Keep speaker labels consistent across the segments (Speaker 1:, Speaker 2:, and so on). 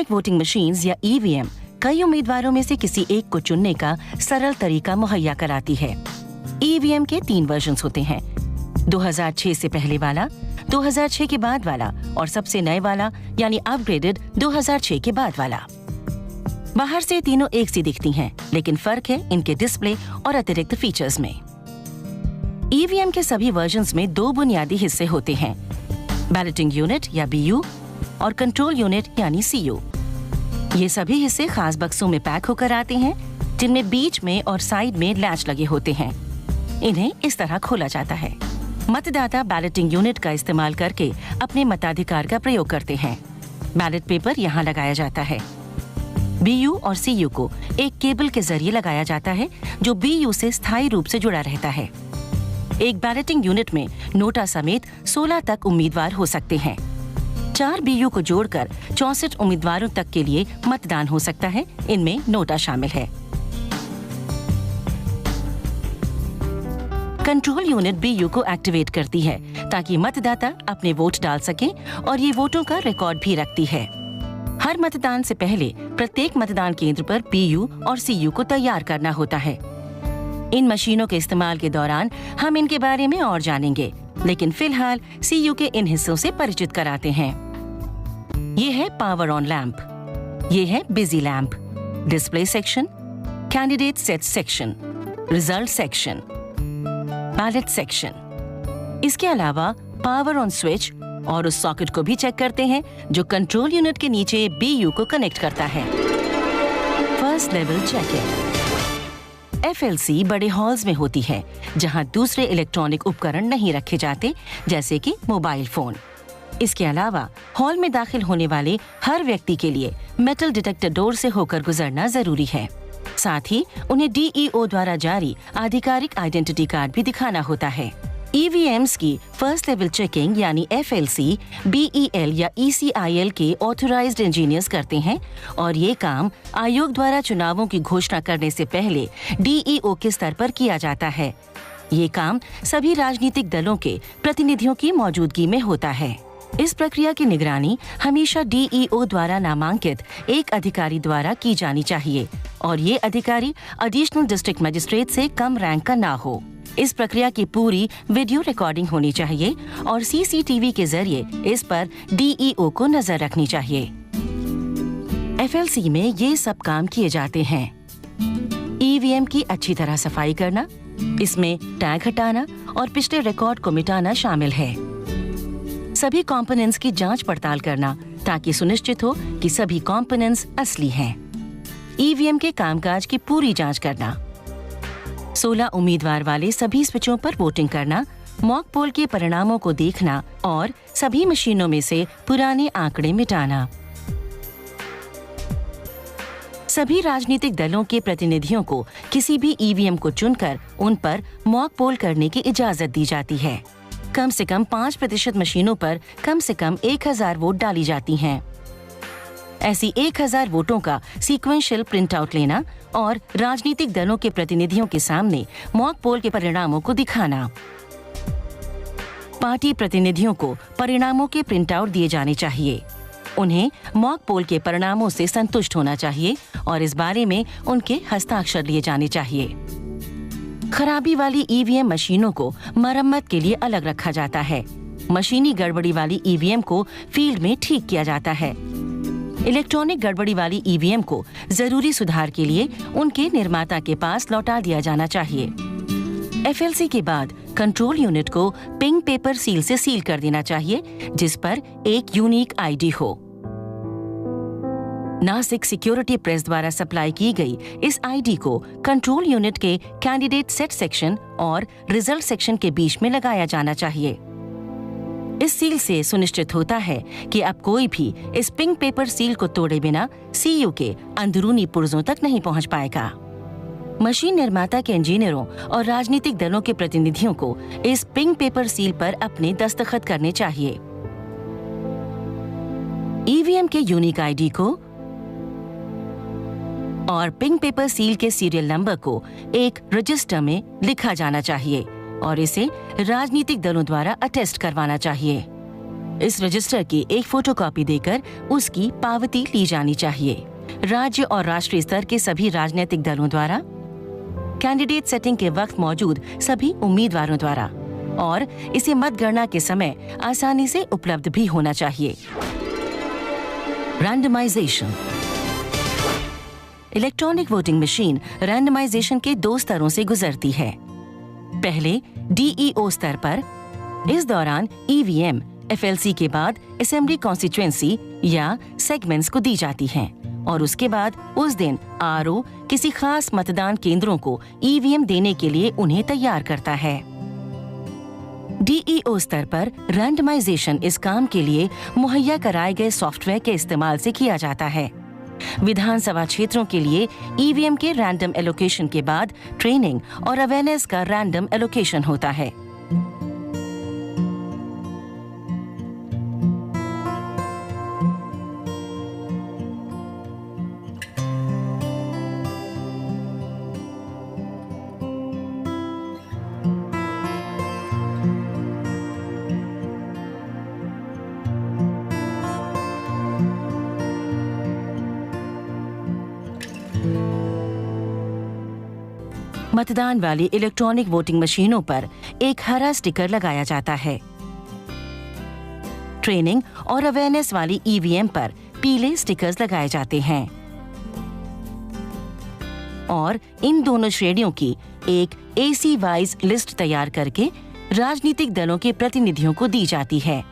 Speaker 1: Electronic voting machines या EVM कई उम्मीदवारों में से किसी एक को चुनने का सरल तरीका मुहैया कराती है। ईवीएम के 3 वर्जन्स होते हैं, 2006 से पहले वाला, 2006 के बाद वाला और सबसे नए वाला यानी अपग्रेडेड 2006 के बाद वाला। बाहर से तीनों एक सी दिखती हैं, लेकिन फर्क है इनके डिस्प्ले और अतिरिक्त फीचर्स में। ईवीएम के सभी वर्जन्स में 2 बुनियादी हिस्से होते हैं, बैलेटिंग यूनिट या बीयू और कंट्रोल यूनिट यानी सीयू। ये सभी हिस्से खास बक्सों में पैक होकर आते हैं, जिनमें बीच में और साइड में लैच लगे होते हैं। इन्हें इस तरह खोला जाता है। मतदाता बैलेटिंग यूनिट का इस्तेमाल करके अपने मताधिकार का प्रयोग करते हैं। बैलेट पेपर यहाँ लगाया जाता है। बीयू और सीयू को एक केबल के जरिए लगाया जाता है, जो बीयू से स्थायी रूप से जुड़ा रहता है। एक बैलेटिंग यूनिट में नोटा समेत 16 तक उम्मीदवार हो सकते हैं। 4 बीयू को जोड़कर 64 उम्मीदवारों तक के लिए मतदान हो सकता है। इनमें नोटा शामिल है। कंट्रोल यूनिट बीयू को एक्टिवेट करती है ताकि मतदाता अपने वोट डाल सके और ये वोटों का रिकॉर्ड भी रखती है। हर मतदान से पहले प्रत्येक मतदान केंद्र पर बीयू और सीयू को तैयार करना होता है। इन मशीनों के इस्तेमाल के दौरान हम इनके बारे में और जानेंगे, लेकिन फिलहाल सीयू के इन हिस्सों से परिचित कराते हैं। ये है पावर ऑन लैंप, ये है busy lamp, display section, candidate set section, result section, ballot section. इसके अलावा पावर ऑन स्विच और उस सॉकेट को भी चेक करते हैं जो कंट्रोल यूनिट के नीचे बीयू को कनेक्ट करता है। First level checking. एफएलसी बड़े हॉल्स में होती है जहां दूसरे इलेक्ट्रॉनिक उपकरण नहीं रखे जाते, जैसे कि मोबाइल फोन। इसके अलावा हॉल में दाखिल होने वाले हर व्यक्ति के लिए मेटल डिटेक्टर डोर से होकर गुजरना जरूरी है। साथ ही उन्हें डीईओ द्वारा जारी आधिकारिक आइडेंटिटी कार्ड भी दिखाना होता है। ईवीएम्स की फर्स्ट लेवल चेकिंग यानी एफएलसी, बीईएल या ईसीआईएल के ऑथराइज्ड इंजीनियर्स करते हैं और ये काम आयोग द्वारा चुनावों की घोषणा करने से पहले डीईओ के स्तर पर किया जाता है। ये काम सभी राजनीतिक दलों के प्रतिनिधियों की मौजूदगी में होता है। इस प्रक्रिया की निगरानी हमेशा डीईओ द्वारा नामांकित एक अधिकारी द्वारा की जानी चाहिए और ये अधिकारी एडिशनल डिस्ट्रिक्ट मजिस्ट्रेट से कम रैंक का ना हो। इस प्रक्रिया की पूरी वीडियो रिकॉर्डिंग होनी चाहिए और सीसीटीवी के जरिए इस पर डीईओ को नजर रखनी चाहिए। एफएलसी में ये सब काम किए जाते हैं। ईवीएम की अच्छी तरह सफाई करना, इसमें टैग हटाना और पिछले रिकॉर्ड को मिटाना शामिल है। सभी कंपोनेंट्स की जांच पड़ताल करना ताकि सुनिश्चित हो कि सभी कंपोनेंट्स असली हैं। ईवीएम के कामकाज की पूरी जांच करना, 16 उम्मीदवार वाले सभी स्विचों पर वोटिंग करना, मॉक पोल के परिणामों को देखना और सभी मशीनों में से पुराने आंकड़े मिटाना। सभी राजनीतिक दलों के प्रतिनिधियों को किसी भी ईवीएम को चुनकर उन पर मॉक पोल करने की इजाजत दी जाती है। कम से कम 5% मशीनों पर कम से कम 1000 वोट डाली जाती हैं। ऐसी 1000 वोटों का सीक्वेंशियल प्रिंट आउट लेना और राजनीतिक दलों के प्रतिनिधियों के सामने मॉक पोल के परिणामों को दिखाना। पार्टी प्रतिनिधियों को परिणामों के प्रिंट आउट दिए जाने चाहिए। उन्हें मॉक पोल के परिणामों से संतुष्ट होना चाहिए और इस बारे में उनके हस्ताक्षर लिए जाने चाहिए। खराबी वाली ईवीएम मशीनों को मरम्मत के लिए अलग रखा जाता है। मशीनी गड़बड़ी वाली ईवीएम को फील्ड में ठीक किया जाता है। इलेक्ट्रॉनिक गड़बड़ी वाली ईवीएम को जरूरी सुधार के लिए उनके निर्माता के पास लौटा दिया जाना चाहिए। एफएलसी के बाद कंट्रोल यूनिट को पिंक पेपर सील से सील कर देना चाहिए, जिस पर एक यूनिक आईडी हो। नासिक सिक्योरिटी प्रेस द्वारा सप्लाई की गई इस आईडी को कंट्रोल यूनिट के कैंडिडेट सेट सेक्शन और रिजल्ट सेक्शन के बीच में लगाया जाना चाहिए। इस सील से सुनिश्चित होता है कि अब कोई भी इस पिंक पेपर सील को तोड़े बिना सीयू के अंदरूनी पुर्जों तक नहीं पहुंच पाएगा। मशीन निर्माता के इंजीनियरों और राजनीतिक दलों के प्रतिनिधियों को इस पिंक पेपर सील पर अपने दस्तखत करने चाहिए। ईवीएम के यूनिक आईडी को और पिंक पेपर सील के सीरियल नंबर को एक रजिस्टर में लिखा जाना चाहिए और इसे राजनीतिक दलों द्वारा अटेस्ट करवाना चाहिए। इस रजिस्टर की एक फोटोकॉपी देकर उसकी पावती ली जानी चाहिए। राज्य और राष्ट्रीय स्तर के सभी राजनीतिक दलों द्वारा, कैंडिडेट सेटिंग के वक्त मौजूद सभी उम्मीदवारों द्वारा, और इसे मतगणना के समय आसानी से उपलब्ध भी होना चाहिए। Randomisation. Electronic voting machine randomisation के 2 स्तरों से गुजरती है। पहले DEO स्तर पर, इस दौरान EVM FLC के बाद असेंबली कॉन्स्टिट्यूएंसी या सेगमेंट्स को दी जाती हैं, और उसके बाद उस दिन RO किसी खास मतदान केंद्रों को EVM देने के लिए उन्हें तैयार करता है। DEO स्तर पर रैंडमाइजेशन इस काम के लिए मुहैया कराए गए सॉफ्टवेयर के इस्तेमाल से किया जाता है। विधानसभा क्षेत्रों के लिए EVM के रैंडम एलोकेशन के बाद ट्रेनिंग और अवेयरनेस का रैंडम एलोकेशन होता है। मतदान वाली इलेक्ट्रॉनिक वोटिंग मशीनों पर एक हरा स्टिकर लगाया जाता है। ट्रेनिंग और अवेयरनेस वाली EVM पर पीले स्टिकर्स लगाए जाते हैं, और इन दोनों श्रेणियों की एक AC वाइज लिस्ट तैयार करके राजनीतिक दलों के प्रतिनिधियों को दी जाती है,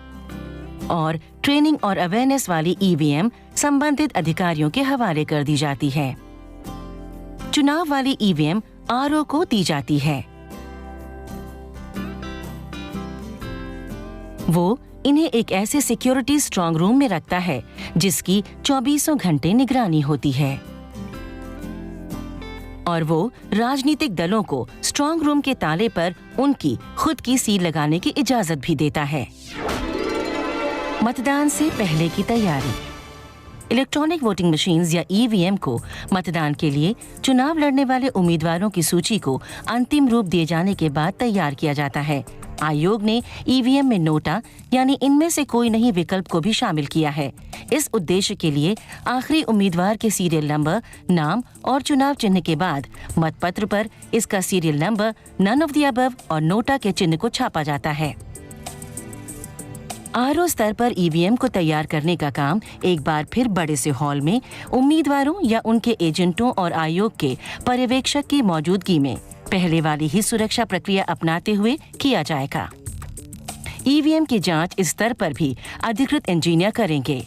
Speaker 1: और ट्रेनिंग और अवेयरनेस वाली EVM संबंधित अधिकारियों के हवाले कर दी जाती है। चुनाव वाली EVM RO को दी जाती है। वो इन्हें एक ऐसे सिक्योरिटी स्ट्रांग रूम में रखता है जिसकी 24 घंटे निगरानी होती है, और वो राजनीतिक दलों को स्ट्रांग रूम के ताले पर उनकी खुद की सील लगाने की इजाजत भी देता है। मतदान से पहले की तैयारी। इलेक्ट्रॉनिक वोटिंग मशीन्स या EVM को मतदान के लिए चुनाव लड़ने वाले उम्मीदवारों की सूची को अंतिम रूप दिए जाने के बाद तैयार किया जाता है। आयोग ने EVM में नोटा यानी इनमें से कोई नहीं विकल्प को भी शामिल किया है। इस उद्देश्य के लिए आखिरी उम्मीदवार के सीरियल नंबर, नाम और चुनाव चिन्ह के बाद मतपत्र पर इसका serial number, none of the above और नोटा के चिन्ह को छापा जाता है। RO स्तर पर EVM को तैयार करने का काम एक बार फिर बड़े से हॉल में उम्मीदवारों या उनके एजेंटों और आयोग के पर्यवेक्षक की मौजूदगी में पहले वाली ही सुरक्षा प्रक्रिया अपनाते हुए किया जाएगा। EVM की जांच इस स्तर पर भी अधिकृत इंजीनियर करेंगे।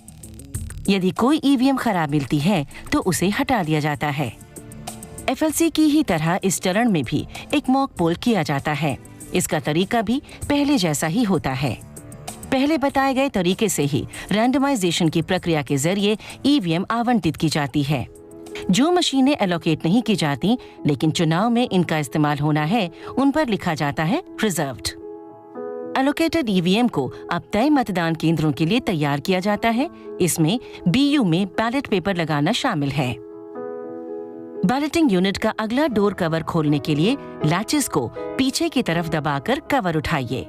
Speaker 1: यदि कोई EVM खराब मिलती है तो उसे हटा दिया जाता है। FLC की ही तरह इस चरण में भी एक मॉक पोल किया जाता है। इसका तरीका भी पहले जैसा ही होता है। पहले बताए गए तरीके से ही रैंडमाइजेशन की प्रक्रिया के जरिए EVM आवंटित की जाती है। जो मशीनें एलोकेट नहीं की जाती लेकिन चुनाव में इनका इस्तेमाल होना है, उन पर लिखा जाता है रिजर्व्ड। एलोकेटेड EVM को अब तय मतदान केंद्रों के लिए तैयार किया जाता है। इसमें BU में बैलेट पेपर लगाना शामिल है। बैलेटिंग यूनिट का अगला डोर कवर खोलने के लिए लैचेस को पीछे की तरफ दबाकर कवर उठाइए।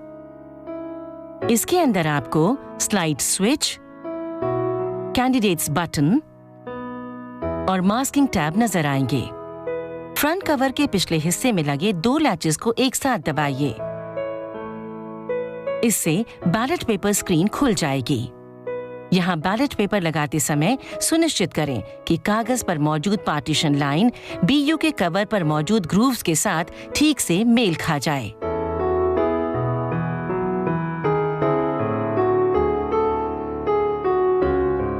Speaker 1: इसके अंदर आपको स्लाइड स्विच, कैंडिडेट्स बटन और मास्किंग टैब नजर आएंगे। फ्रंट कवर के पिछले हिस्से में लगे 2 लैचेस को एक साथ दबाइए। इससे बैलेट पेपर स्क्रीन खुल जाएगी। यहाँ बैलेट पेपर लगाते समय सुनिश्चित करें कि कागज पर मौजूद पार्टीशन लाइन BU के कवर पर मौजूद ग्रूव्स के साथ ठीक से मेल खा जाए।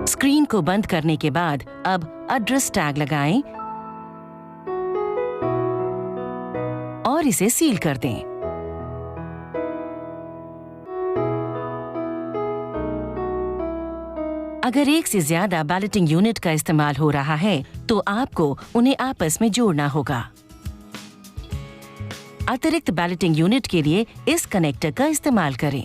Speaker 1: स्क्रीन को बंद करने के बाद अब एड्रेस टैग लगाएं और इसे सील कर दें। अगर एक से ज्यादा बैलेटिंग यूनिट का इस्तेमाल हो रहा है तो आपको उन्हें आपस में जोड़ना होगा। अतिरिक्त बैलेटिंग यूनिट के लिए इस कनेक्टर का इस्तेमाल करें।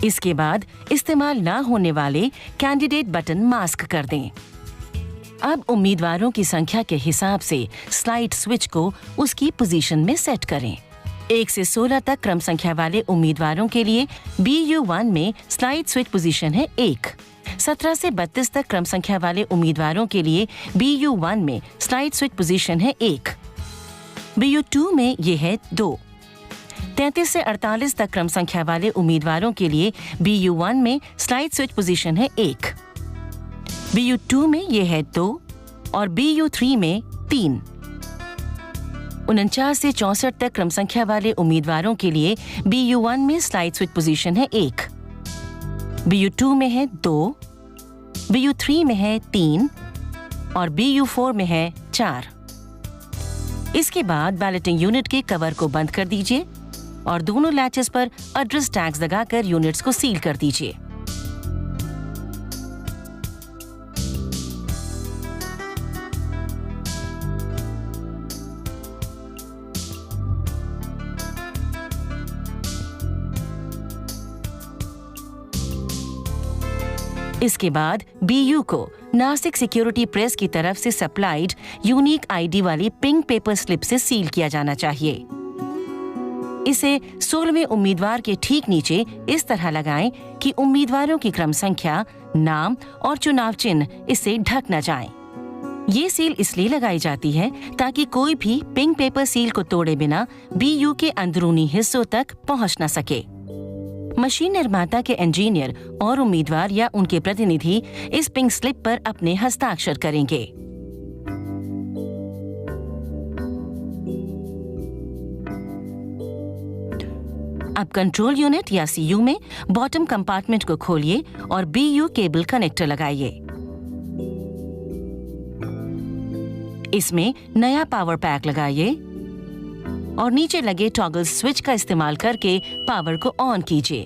Speaker 1: इसके बाद इस्तेमाल ना होने वाले कैंडिडेट बटन मास्क कर दें। अब उम्मीदवारों की संख्या के हिसाब से स्लाइड स्विच को उसकी पोजीशन में सेट करें। 1 से 16 तक क्रम संख्या वाले उम्मीदवारों के लिए BU1 में स्लाइड स्विच पोजीशन है 1। 17 से 32 तक क्रम संख्या वाले उम्मीदवारों के लिए BU1 में स्लाइड स्विच पोजीशन है 1। BU2 में ये है 2। 33 से 48 तक क्रम संख्या वाले उम्मीदवारों के लिए BU1 में स्लाइड स्विच पोजीशन है 1। BU2 में ये है 2 और BU3 में 3। 49 से 64 तक क्रम संख्या वाले उम्मीदवारों के लिए BU1 में स्लाइड स्विच पोजीशन है 1। BU2 में है 2, BU3 में है 3 और BU4 में है 4। इसके बाद बैलेटिंग यूनिट के कवर को बंद कर दीजिए और दोनों लैचेस पर एड्रेस टैग्स लगाकर यूनिट्स को सील कर दीजिए। इसके बाद BU को नासिक सिक्योरिटी प्रेस की तरफ से सप्लाइड यूनिक आईडी वाली पिंक पेपर स्लिप से सील किया जाना चाहिए। इसे 16वें उम्मीदवार के ठीक नीचे इस तरह लगाएं कि उम्मीदवारों की क्रम संख्या, नाम और चुनाव चिन्ह इससे ढक न जाएं। ये सील इसलिए लगाई जाती है ताकि कोई भी पिंक पेपर सील को तोड़े बिना BU के अंदरूनी हिस्सों तक पहुंच न सके। मशीन निर्माता के इंजीनियर और उम्मीदवार या उनके प्रतिनिधि इस पिंक स्लिप पर अपने हस्ताक्षर करेंगे। अब कंट्रोल यूनिट या CU में बॉटम कंपार्टमेंट को खोलिए और BU केबल कनेक्टर लगाइए। इसमें नया पावर पैक लगाइए और नीचे लगे टॉगल स्विच का इस्तेमाल करके पावर को ऑन कीजिए।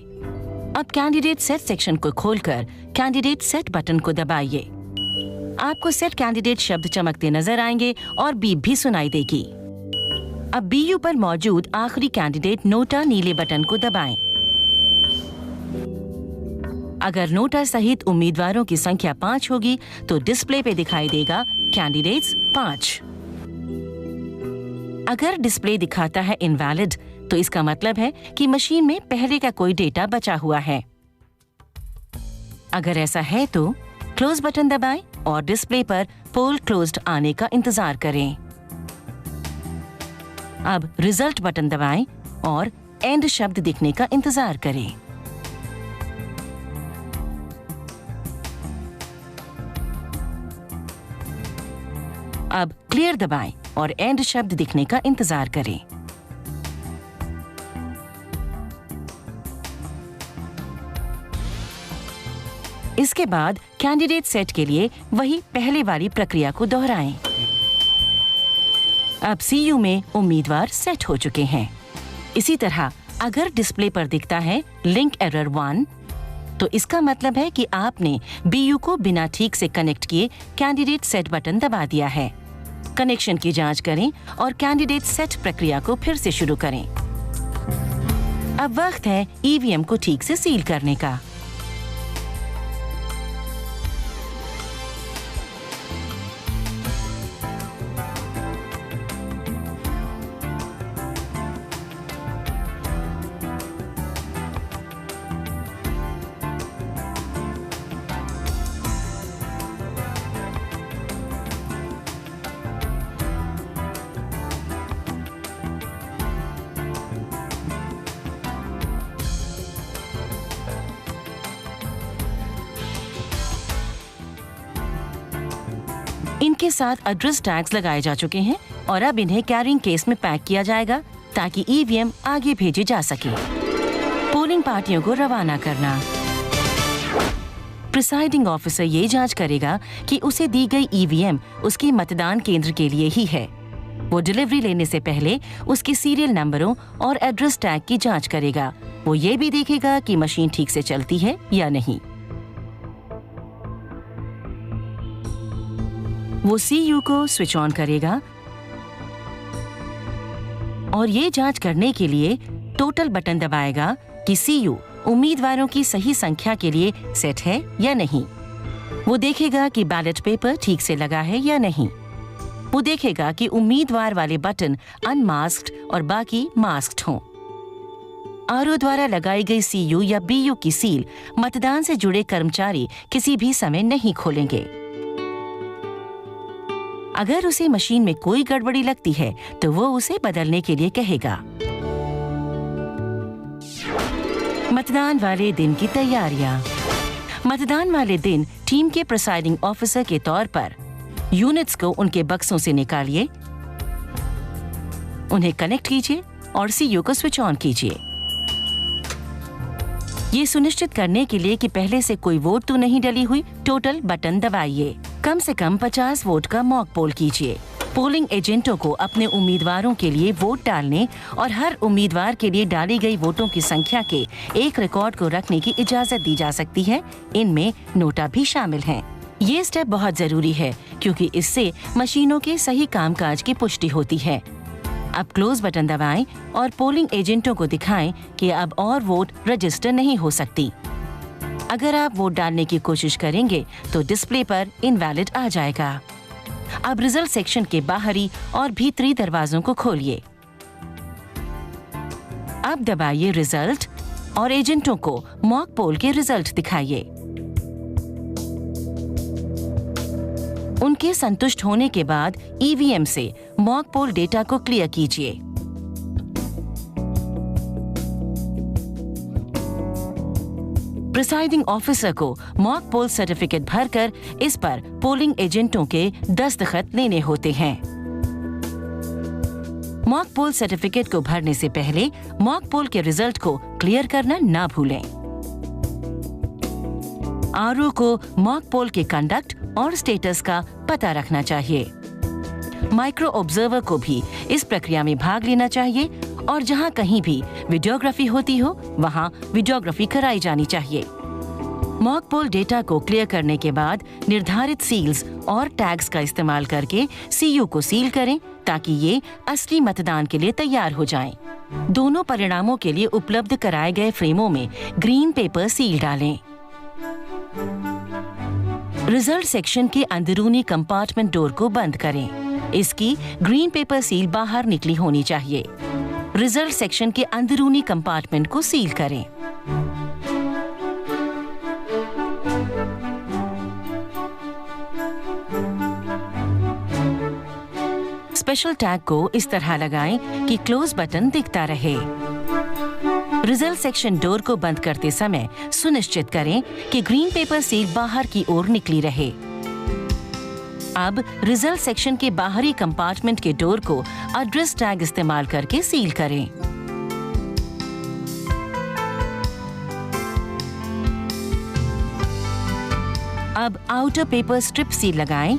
Speaker 1: अब कैंडिडेट सेट सेक्शन को खोलकर कैंडिडेट सेट बटन को दबाइए। आपको सेट कैंडिडेट शब्द चमकते नजर आएंगे और बीप भी सुनाई देगी। अब BU पर मौजूद आखिरी कैंडिडेट नोटा नीले बटन को दबाएं। अगर नोटा सहित उम्मीदवारों की संख्या 5 होगी तो डिस्प्ले पे दिखाई देगा कैंडिडेट्स 5। अगर डिस्प्ले दिखाता है इनवैलिड तो इसका मतलब है कि मशीन में पहले का कोई डेटा बचा हुआ है। अगर ऐसा है तो क्लोज बटन दबाएं और डिस्प्ले पर पोल क्लोज्ड आने का इंतजार करें। अब रिजल्ट बटन दबाएं और एंड शब्द दिखने का इंतजार करें। अब क्लियर दबाएं और एंड शब्द दिखने का इंतजार करें। इसके बाद कैंडिडेट सेट के लिए वही पहले वाली प्रक्रिया को दोहराएं। अब CU में उम्मीदवार सेट हो चुके हैं। इसी तरह अगर डिस्प्ले पर दिखता है लिंक एरर 1 तो इसका मतलब है कि आपने BU को बिना ठीक से कनेक्ट किए कैंडिडेट सेट बटन दबा दिया है। कनेक्शन की जांच करें और कैंडिडेट सेट प्रक्रिया को फिर से शुरू करें। अब वक्त है EVM को ठीक से सील करने का। इनके साथ एड्रेस टैग्स लगाए जा चुके हैं और अब इन्हें कैरिंग केस में पैक किया जाएगा ताकि EVM आगे भेजे जा सके। पोलिंग पार्टियों को रवाना करना। प्रिसाइडिंग ऑफिसर ये जांच करेगा कि उसे दी गई EVM उसके मतदान केंद्र के लिए ही है। वो डिलीवरी लेने से पहले उसके सीरियल नंबरों और एड्रेस टैग की जांच करेगा। वो ये भी देखेगा कि मशीन ठीक से चलती है या नहीं। वो CU को स्विच ऑन करेगा और ये जांच करने के लिए टोटल बटन दबाएगा कि CU उम्मीदवारों की सही संख्या के लिए सेट है या नहीं। वो देखेगा कि बैलेट पेपर ठीक से लगा है या नहीं। वो देखेगा कि उम्मीदवार वाले बटन अनमास्क्ड और बाकी मास्क्ड हों। आरओ द्वारा लगाई गई सीयू या बीयू की सील मतदान से जुड़े कर्मचारी किसी भी समय नहीं खोलेंगे। अगर उसे मशीन में कोई गड़बड़ी लगती है तो वो उसे बदलने के लिए कहेगा। मतदान वाले दिन की तैयारियां। मतदान वाले दिन टीम के प्रिसाइडिंग ऑफिसर के तौर पर यूनिट्स को उनके बक्सों से निकालिए, उन्हें कनेक्ट कीजिए और सीयू को स्विच ऑन कीजिए। ये सुनिश्चित करने के लिए कि पहले से कोई वोट तो नहीं डली हुई, टोटल बटन दबाइए। कम से कम 50 वोट का मॉक पोल कीजिए। पोलिंग एजेंटों को अपने उम्मीदवारों के लिए वोट डालने और हर उम्मीदवार के लिए डाली गई वोटों की संख्या के एक रिकॉर्ड को रखने की इजाजत दी जा सकती है। इनमें नोटा भी शामिल हैं। ये स्टेप बहुत जरूरी है क्योंकि इससे मशीनों के सही कामकाज की पुष्टि होती है। अब क्लोज बटन दबाएं और पोलिंग एजेंटों को दिखाएं कि अब और वोट रजिस्टर नहीं हो सकती। अगर आप वोट डालने की कोशिश करेंगे तो डिस्प्ले पर इनवैलिड आ जाएगा। अब रिजल्ट सेक्शन के बाहरी और भीतरी दरवाजों को खोलिए। अब दबाइए रिजल्ट और एजेंटों को मॉक पोल के रिजल्ट दिखाइए। उनके संतुष्ट होने के बाद ईवीएम से मॉक पोल डेटा को क्लियर कीजिए। प्रिसाइडिंग ऑफिसर को मॉक पोल सर्टिफिकेट भरकर इस पर पोलिंग एजेंटों के दस्तखत लेने होते हैं। मॉक पोल सर्टिफिकेट को भरने से पहले मॉक पोल के रिजल्ट को क्लियर करना ना भूलें। आरओ को मॉक पोल के कंडक्ट और स्टेटस का पता रखना चाहिए। माइक्रो ऑब्जर्वर को भी इस प्रक्रिया में भाग लेना चाहिए और जहां कहीं भी वीडियोग्राफी होती हो वहां वीडियोग्राफी कराई जानी चाहिए। मॉक पोल डेटा को क्लियर करने के बाद निर्धारित सील्स और टैग्स का इस्तेमाल करके सीयू को सील करें ताकि ये असली मतदान के लिए तैयार हो जाएं। दोनों परिणामों के लिए उपलब्ध कराए गए फ्रेमों में ग्रीन पेपर सील डालें। रिजल्ट सेक्शन के अंदरूनी कंपार्टमेंट डोर को बंद करें। इसकी ग्रीन पेपर सील बाहर निकली होनी चाहिए। रिजल्ट सेक्शन के अंदरूनी कंपार्टमेंट को सील करें। स्पेशल टैग को इस तरह लगाएं कि क्लोज बटन दिखता रहे। रिजल्ट सेक्शन डोर को बंद करते समय सुनिश्चित करें कि ग्रीन पेपर सील बाहर की ओर निकली रहे। अब रिजल्ट सेक्शन के बाहरी कंपार्टमेंट के डोर को एड्रेस टैग इस्तेमाल करके सील करें। अब आउटर पेपर स्ट्रिप सील लगाएं।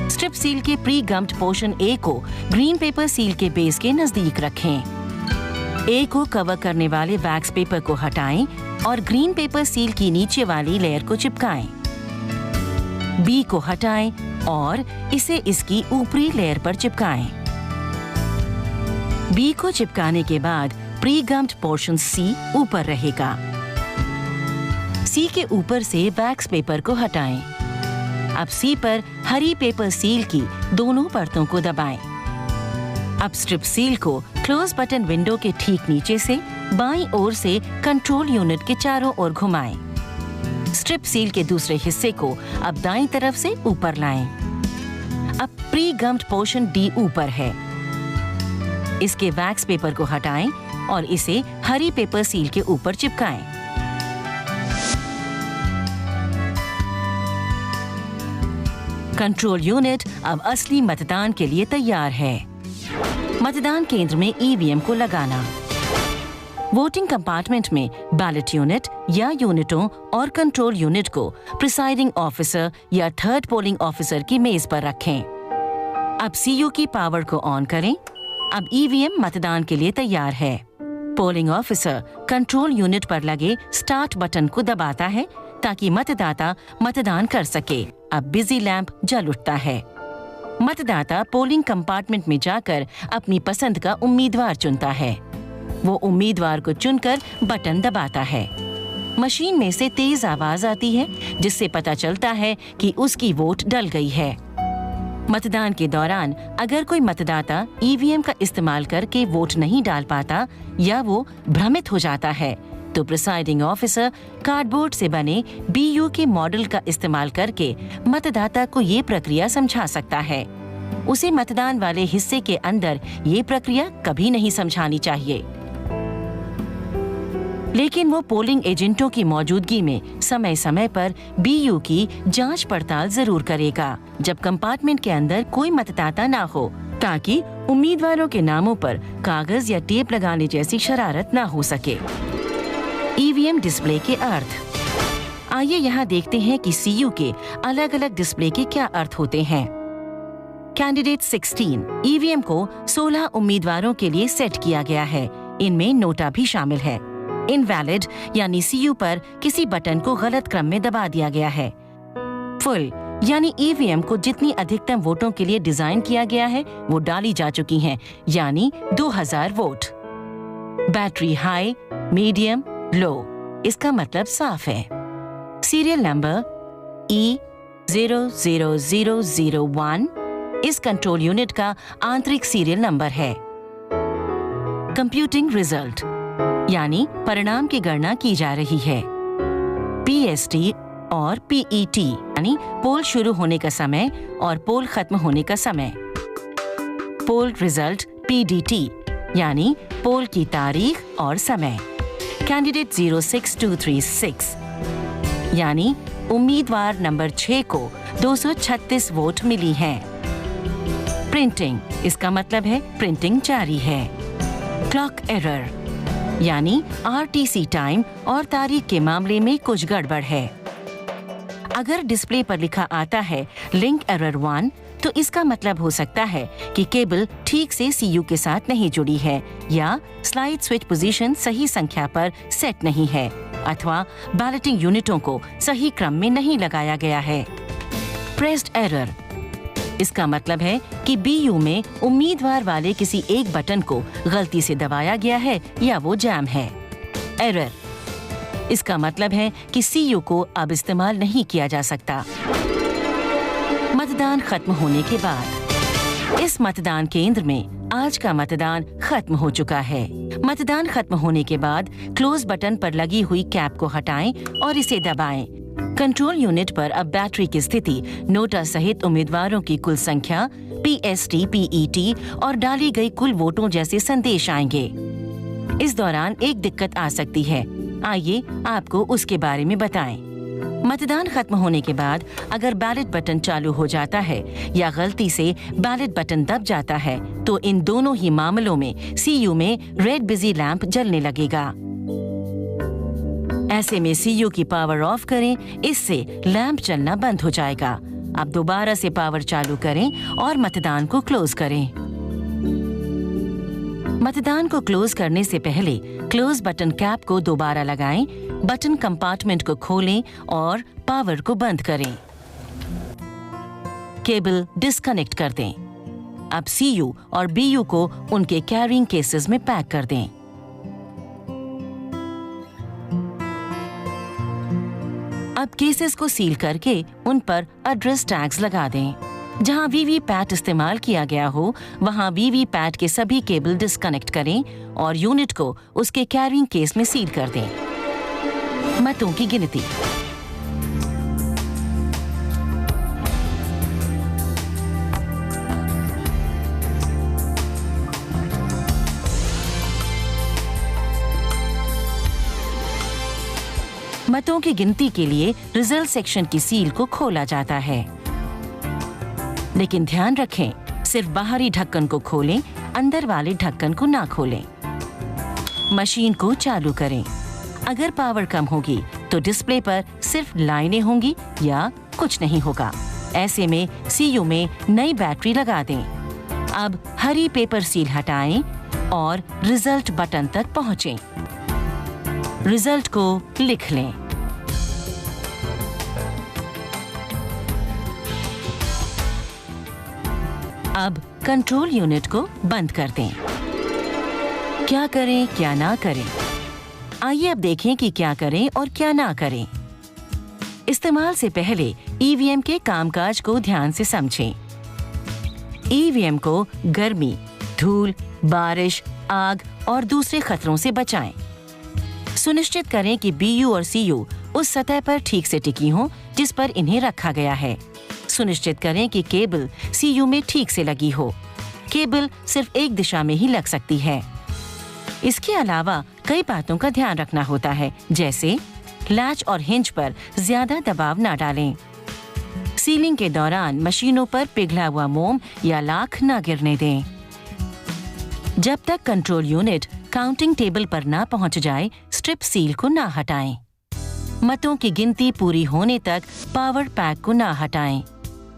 Speaker 1: स्ट्रिप सील के प्री गम्ड पोर्शन ए को ग्रीन पेपर सील के बेस के नजदीक रखें। ए को कवर करने वाले वैक्स पेपर को हटाएं और ग्रीन पेपर सील की नीचे वाली लेयर को चिपकाएं। बी को हटाएं और इसे इसकी ऊपरी लेयर पर चिपकाएं। बी को चिपकाने के बाद प्री गम्ड पोर्शन सी ऊपर रहेगा। सी के ऊपर से वैक्स पेपर को हटाएं। अब सी पर हरी पेपर सील की दोनों परतों को दबाएं। अब स्ट्रिप सील को क्लोज बटन विंडो के ठीक नीचे से बाईं ओर से कंट्रोल यूनिट के चारों ओर घुमाएं। स्ट्रिप सील के दूसरे हिस्से को अब दाईं तरफ से ऊपर लाएं। अब प्री गम्ड पोर्शन डी ऊपर है। इसके वैक्स पेपर को हटाएं और इसे हरी पेपर सील के ऊपर चिपकाएं। कंट्रोल यूनिट अब असली मतदान के लिए तैयार है। मतदान केंद्र में ईवीएम को लगाना। वोटिंग कंपार्टमेंट में बैलेट यूनिट या यूनिटों और कंट्रोल यूनिट को प्रिसाइडिंग ऑफिसर या थर्ड पोलिंग ऑफिसर की मेज पर रखें। अब सीयू की पावर को ऑन करें। अब ईवीएम मतदान के लिए तैयार है। पोलिंग ऑफिसर कंट्रोल यूनिट पर लगे स्टार्ट बटन को दबाता है ताकि मतदाता मतदान कर सके। अब बिजी लैंप जल उठता है। मतदाता पोलिंग कंपार्टमेंट में जाकर अपनी पसंद का उम्मीदवार चुनता है। वो उम्मीदवार को चुनकर बटन दबाता है। मशीन में से तेज आवाज आती है जिससे पता चलता है कि उसकी वोट डल गई है। मतदान के दौरान अगर कोई मतदाता ईवीएम का इस्तेमाल करके वोट नहीं डाल पाता या वो भ्रमित हो जाता है तो प्रिसाइडिंग ऑफिसर कार्डबोर्ड से बने बीयू के मॉडल का इस्तेमाल करके मतदाता को ये प्रक्रिया समझा सकता है। उसे मतदान वाले हिस्से के अंदर ये प्रक्रिया कभी नहीं समझानी चाहिए, लेकिन वो पोलिंग एजेंटों की मौजूदगी में समय समय पर बीयू की जांच पड़ताल जरूर करेगा जब कंपार्टमेंट के अंदर कोई मतदाता ना हो, ताकि उम्मीदवारों के नामों पर कागज या टेप लगाने जैसी शरारत ना हो सके। ईवीएम डिस्प्ले के अर्थ। आइए यहाँ देखते हैं कि सीयू के अलग अलग डिस्प्ले के क्या अर्थ होते हैं। कैंडिडेट 16 ईवीएम को 16 उम्मीदवारों के लिए सेट किया गया है। इनमें नोटा भी शामिल है। इनवैलिड यानी सीयू पर किसी बटन को गलत क्रम में दबा दिया गया है। फुल यानी ईवीएम को जितनी अधिकतम वोटों के लिए डिजाइन किया गया है वो डाली जा चुकी हैं, यानी 2000 वोट। बैटरी हाई, मीडियम, लो, इसका मतलब साफ है। सीरियल नंबर E00001 इस कंट्रोल यूनिट का आंतरिक सीरियल नंबर है। कंप्यूटिंग रिजल्ट यानी परिणाम की गणना की जा रही है। पीएसटी और पीईटी यानी पोल शुरू होने का समय और पोल खत्म होने का समय। पोल रिजल्ट पीडीटी यानी पोल की तारीख और समय। कैंडिडेट 06236 यानी उम्मीदवार नंबर 6 को 236 वोट मिली हैं। प्रिंटिंग, इसका मतलब है प्रिंटिंग जारी है। क्लॉक एरर यानी आरटीसी टाइम और तारीख के मामले में कुछ गड़बड़ है। अगर डिस्प्ले पर लिखा आता है लिंक एरर 1 तो इसका मतलब हो सकता है कि केबल ठीक से सीयू के साथ नहीं जुड़ी है या स्लाइड स्विच पोजीशन सही संख्या पर सेट नहीं है अथवा बैलेटिंग यूनिटों को सही क्रम में नहीं लगाया गया है। प्रेस्ड एरर, इसका मतलब है कि बीयू में उम्मीदवार वाले किसी एक बटन को गलती से दबाया गया है या वो जैम है। एरर, इसका मतलब है कि सीयू को अब इस्तेमाल नहीं किया जा सकता। मतदान खत्म होने के बाद इस मतदान केंद्र में आज का मतदान खत्म हो चुका है। मतदान खत्म होने के बाद क्लोज बटन पर लगी हुई कैप को हटाएं और इसे दबाएं। कंट्रोल यूनिट पर अब बैटरी की स्थिति, नोटा सहित उम्मीदवारों की कुल संख्या, पीएसटी, पीईटी और डाली गई कुल वोटों जैसे संदेश आएंगे। इस दौरान एक दिक्कत आ सकती है, आइए आपको उसके बारे में बताएं। मतदान खत्म होने के बाद अगर बैलेट बटन चालू हो जाता है या गलती से बैलेट बटन दब जाता है तो इन दोनों ही मामलों में सीयू में रेड बिजी लैंप जलने लगेगा। ऐसे में सीयू की पावर ऑफ करें, इससे लैंप जलना बंद हो जाएगा। अब दोबारा से पावर चालू करें और मतदान को क्लोज करें। मतदान को क्लोज करने से पहले क्लोज बटन कैप को दोबारा लगाएं, बटन कंपार्टमेंट को खोलें और पावर को बंद करें। केबल डिस्कनेक्ट कर दें। अब सीयू और बीयू को उनके कैरिंग केसेस में पैक कर दें। अब केसेस को सील करके उन पर एड्रेस टैग्स लगा दें। जहां वीवीपैट इस्तेमाल किया गया हो वहां वीवीपैट के सभी केबल डिस्कनेक्ट करें और यूनिट को उसके कैरिंग केस में सील कर दें। मतों की गिनती। मतों की गिनती के लिए रिजल्ट सेक्शन की सील को खोला जाता है, लेकिन ध्यान रखें सिर्फ बाहरी ढक्कन को खोलें, अंदर वाले ढक्कन को ना खोलें। मशीन को चालू करें। अगर पावर कम होगी तो डिस्प्ले पर सिर्फ लाइनें होंगी या कुछ नहीं होगा। ऐसे में सीयू में नई बैटरी लगा दें। अब हरी पेपर सील हटाएं और रिजल्ट बटन तक पहुंचें। रिजल्ट को लिख लें। अब कंट्रोल यूनिट को बंद कर दें। क्या करें क्या ना करें। आइए अब देखें कि क्या करें और क्या ना करें। इस्तेमाल से पहले ईवीएम के कामकाज को ध्यान से समझें। ईवीएम को गर्मी, धूल, बारिश, आग और दूसरे खतरों से बचाएं। सुनिश्चित करें कि बीयू और सीयू उस सतह पर ठीक से टिकी हों जिस पर इन्हें रखा गया है। सुनिश्चित करें कि केबल सीयू में ठीक से लगी हो। केबल सिर्फ एक दिशा में ही लग सकती है। इसके अलावा कई बातों का ध्यान रखना होता है, जैसे लैच और हिंज पर ज्यादा दबाव न डालें। सीलिंग के दौरान मशीनों पर पिघला हुआ मोम या लाख न गिरने दें। जब तक कंट्रोल यूनिट काउंटिंग टेबल पर न पहुंच जाए, स्ट्रिप सील को न हटाएं। मतों की गिनती पूरी होने तक पावर पैक को न हटाएं।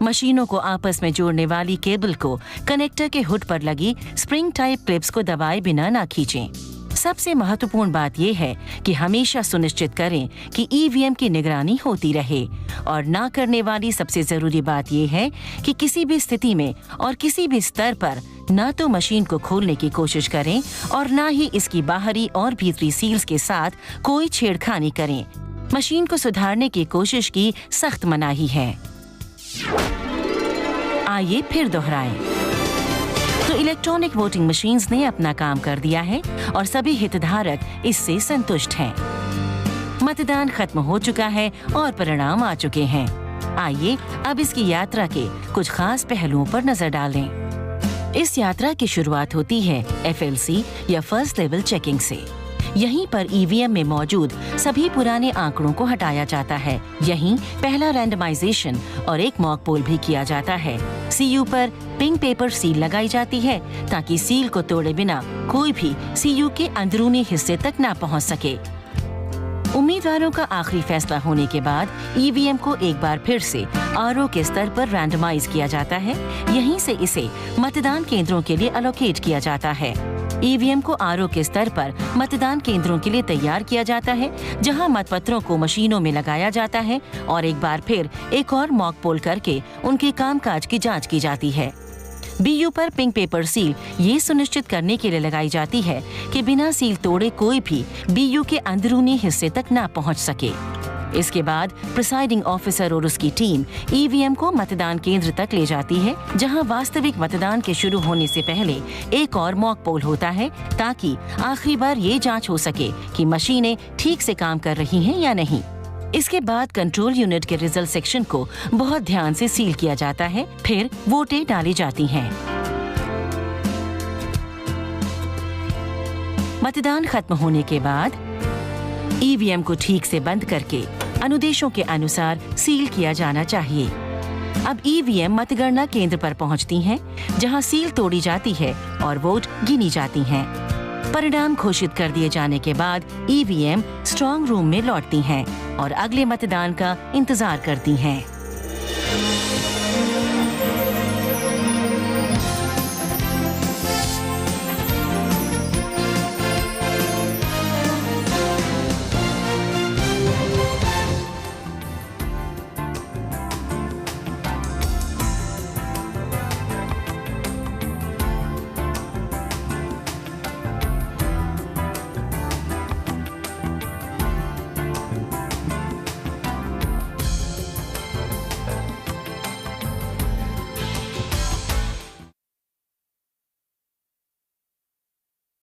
Speaker 1: मशीनों को आपस में जोड़ने वाली केबल को कनेक्टर के हुड पर लगी स्प्रिंग टाइप क्लिप्स को दबाए बिना न खींचें। सबसे महत्वपूर्ण बात यह है कि हमेशा सुनिश्चित करें कि ईवीएम की निगरानी होती रहे, और ना करने वाली सबसे जरूरी बात यह है कि किसी भी स्थिति में और किसी भी स्तर पर ना तो मशीन को खोलने की कोशिश करें और ना ही इसकी बाहरी और भीतरी सील्स के साथ कोई छेड़खानी करें। मशीन को सुधारने की कोशिश की सख्त मनाही है। आइए फिर दोहराएं। तो इलेक्ट्रॉनिक वोटिंग मशीन्स ने अपना काम कर दिया है और सभी हितधारक इससे संतुष्ट हैं। मतदान खत्म हो चुका है और परिणाम आ चुके हैं। आइए अब इसकी यात्रा के कुछ खास पहलुओं पर नजर डालें। इस यात्रा की शुरुआत होती है FLC या फर्स्ट लेवल चेकिंग से। यहीं पर ईवीएम में मौजूद सभी पुराने आंकड़ों को हटाया जाता है। यहीं पहला रैंडमाइजेशन और एक मॉक पोल भी किया जाता है। सीयू पर पिंक पेपर सील लगाई जाती है ताकि सील को तोड़े बिना कोई भी सीयू के अंदरूनी हिस्से तक न पहुंच सके। उम्मीदवारों का आखिरी फैसला होने के बाद ईवीएम को एक बार फिर से आरओ के स्तर पर रैंडमाइज किया जाता है। यहीं से इसे मतदान केंद्रों के लिए एलोकेट किया जाता है। ईवीएम को आरओ के स्तर पर मतदान केंद्रों के लिए तैयार किया जाता है, जहां मतपत्रों को मशीनों में लगाया जाता है और एक बार फिर एक और मॉक पोल करके उनके कामकाज की जांच की जाती है। बीयू पर पिंक पेपर सील ये सुनिश्चित करने के लिए लगाई जाती है कि बिना सील तोड़े कोई भी बीयू के अंदरूनी हिस्से तक न पहुंच सके। इसके बाद प्रिसाइडिंग ऑफिसर और उसकी टीम ईवीएम को मतदान केंद्र तक ले जाती है, जहां वास्तविक मतदान के शुरू होने से पहले एक और मॉक पोल होता है, ताकि आखिरी बार ये जांच हो सके कि मशीनें ठीक से काम कर रही हैं या नहीं। इसके बाद कंट्रोल यूनिट के रिजल्ट सेक्शन को बहुत ध्यान से सील किया जाता है। फिर वोटें डाली जाती हैं। मतदान खत्म होने के बाद ईवीएम को ठीक से बंद करके अनुदेशों के अनुसार सील किया जाना चाहिए। अब ईवीएम मतगणना केंद्र पर पहुंचती हैं, जहां सील तोड़ी जाती है और वोट गिनी जाती हैं। परिणाम घोषित कर दिए जाने के बाद ईवीएम स्ट्रांग रूम में लौटती हैं और अगले मतदान का इंतजार करती हैं।